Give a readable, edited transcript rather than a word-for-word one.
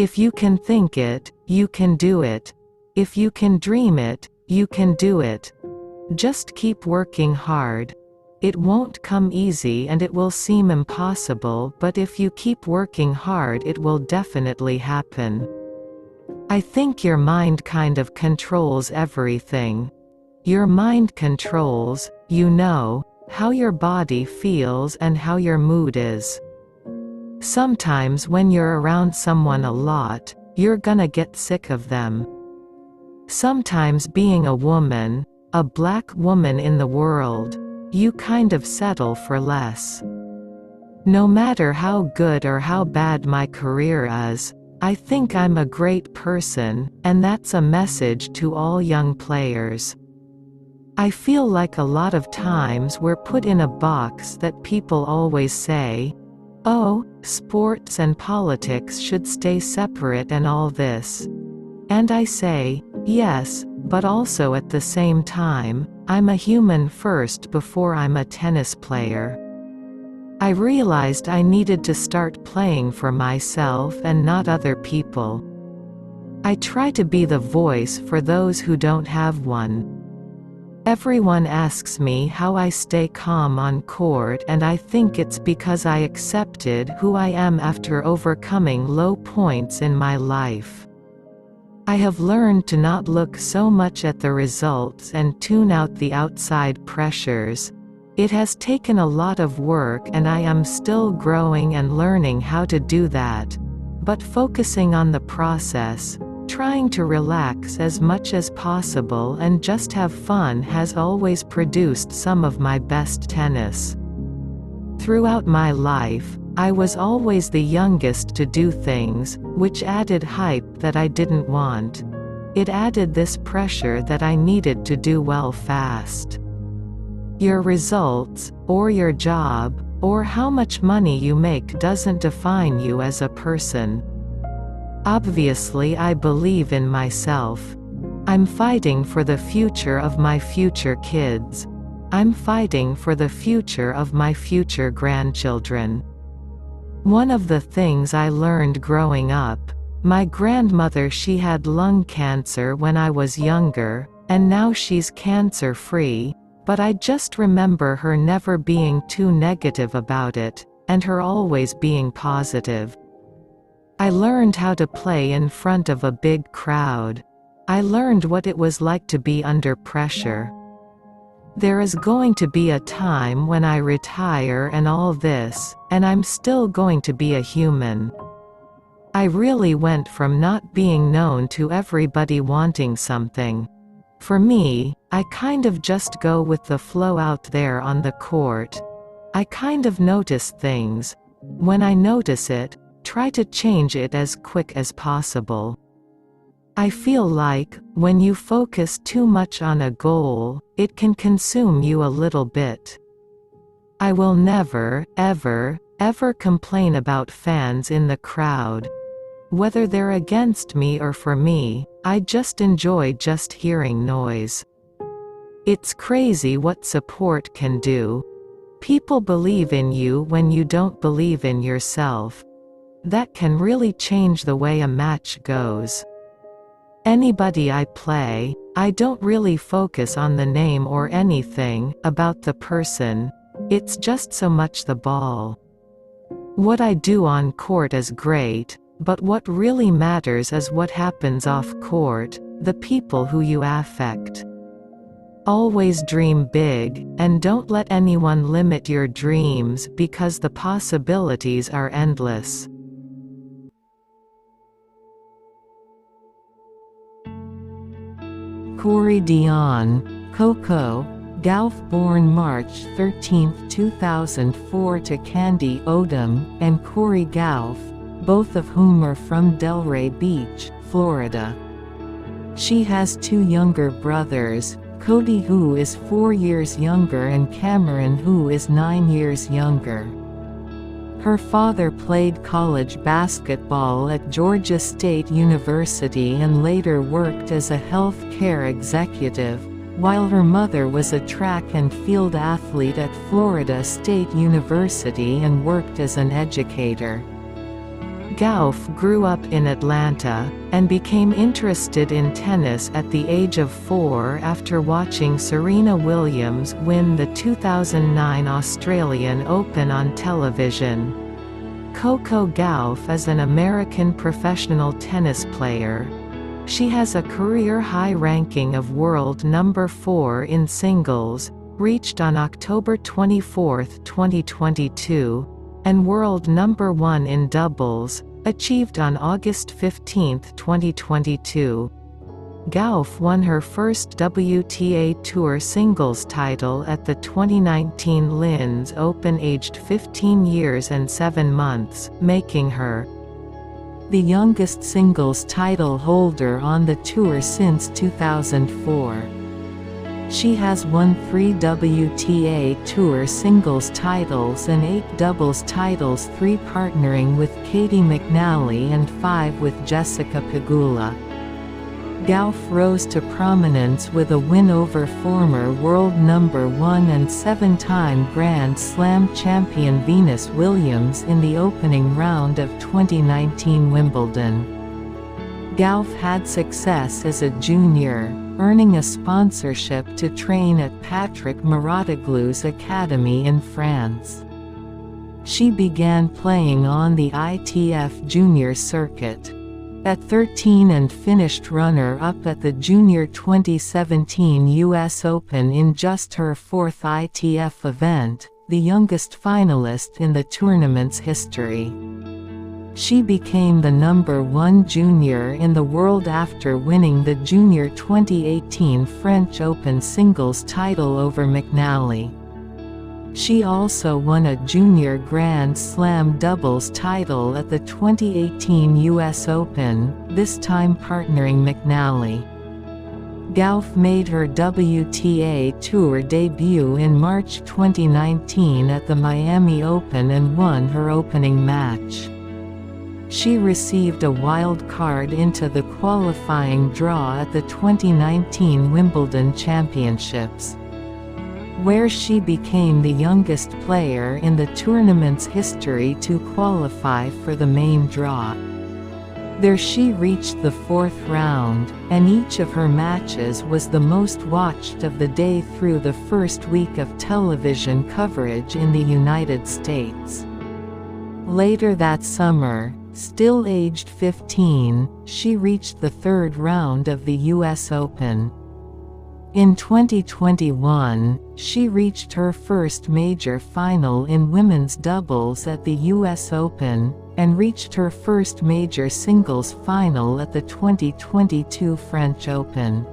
If you can think it, you can do it. If you can dream it, you can do it. Just keep working hard. It won't come easy and it will seem impossible, but if you keep working hard it will definitely happen. I think your mind kind of controls everything. Your mind controls, how your body feels and how your mood is. Sometimes when you're around someone a lot, you're gonna get sick of them. Sometimes being a woman, a black woman in the world, you kind of settle for less. No matter how good or how bad my career is, I think I'm a great person, and that's a message to all young players. I feel like a lot of times we're put in a box that people always say, "Oh, sports and politics should stay separate and all this." And I say, yes, but also at the same time, I'm a human first before I'm a tennis player. I realized I needed to start playing for myself and not other people. I try to be the voice for those who don't have one. Everyone asks me how I stay calm on court, and I think it's because I accepted who I am after overcoming low points in my life. I have learned to not look so much at the results and tune out the outside pressures. It has taken a lot of work and I am still growing and learning how to do that. But focusing on the process, trying to relax as much as possible and just have fun has always produced some of my best tennis. Throughout my life, I was always the youngest to do things, which added hype that I didn't want. It added this pressure that I needed to do well fast. Your results, or your job, or how much money you make doesn't define you as a person. Obviously, I believe in myself. I'm fighting for the future of my future kids. I'm fighting for the future of my future grandchildren. One of the things I learned growing up, my grandmother, she had lung cancer when I was younger, and now she's cancer-free, but I just remember her never being too negative about it, and her always being positive. I learned how to play in front of a big crowd. I learned what it was like to be under pressure. There is going to be a time when I retire and all this, and I'm still going to be a human. I really went from not being known to everybody wanting something. For me, I kind of just go with the flow out there on the court. I kind of notice things. When I notice it, try to change it as quick as possible. I feel like, when you focus too much on a goal, it can consume you a little bit. I will never, ever, ever complain about fans in the crowd. Whether they're against me or for me, I just enjoy just hearing noise. It's crazy what support can do. People believe in you when you don't believe in yourself. That can really change the way a match goes. Anybody I play, I don't really focus on the name or anything about the person. It's just so much the ball. What I do on court is great, but what really matters is what happens off court, the people who you affect. Always dream big, and don't let anyone limit your dreams because the possibilities are endless. Corey Dion, COCO GAUFF, born March 13, 2004 to Candy Odom and Corey Gauff, both of whom are from Delray Beach, Florida. She has two younger brothers, Cody, who is 4 years younger, and Cameron, who is 9 years younger. Her father played college basketball at Georgia State University and later worked as a health care executive, while her mother was a track and field athlete at Florida State University and worked as an educator. Gauff grew up in Atlanta, and became interested in tennis at the age of 4 after watching Serena Williams win the 2009 Australian Open on television. COCO GAUFF is an American professional tennis player. She has a career-high ranking of world number 4 in singles, reached on October 24, 2022, and world number 1 in doubles, achieved on August 15, 2022. Gauff won her first WTA Tour singles title at the 2019 Linz Open aged 15 years and 7 months, making her the youngest singles title holder on the tour since 2004. She has won 3 WTA Tour singles titles and 8 doubles titles, 3 partnering with Katie McNally and 5 with Jessica Pegula. Gauff rose to prominence with a win over former world number 1 and 7-time Grand Slam champion Venus Williams in the opening round of 2019 Wimbledon. Gauff had success as a junior, earning a sponsorship to train at Patrick Mouratoglou's academy in France. She began playing on the ITF junior circuit at 13 and finished runner-up at the Junior 2017 US Open in just her 4th ITF event, the youngest finalist in the tournament's history. She became the number 1 junior in the world after winning the Junior 2018 French Open singles title over McNally. She also won a Junior Grand Slam doubles title at the 2018 US Open, this time partnering McNally. Gauff made her WTA Tour debut in March 2019 at the Miami Open and won her opening match. She received a wild card into the qualifying draw at the 2019 Wimbledon Championships, where she became the youngest player in the tournament's history to qualify for the main draw. There she reached the 4th round, and each of her matches was the most watched of the day through the first week of television coverage in the United States. Later that summer, still aged 15, she reached the 3rd round of the US Open. In 2021, she reached her first major final in women's doubles at the US Open, and reached her first major singles final at the 2022 French Open.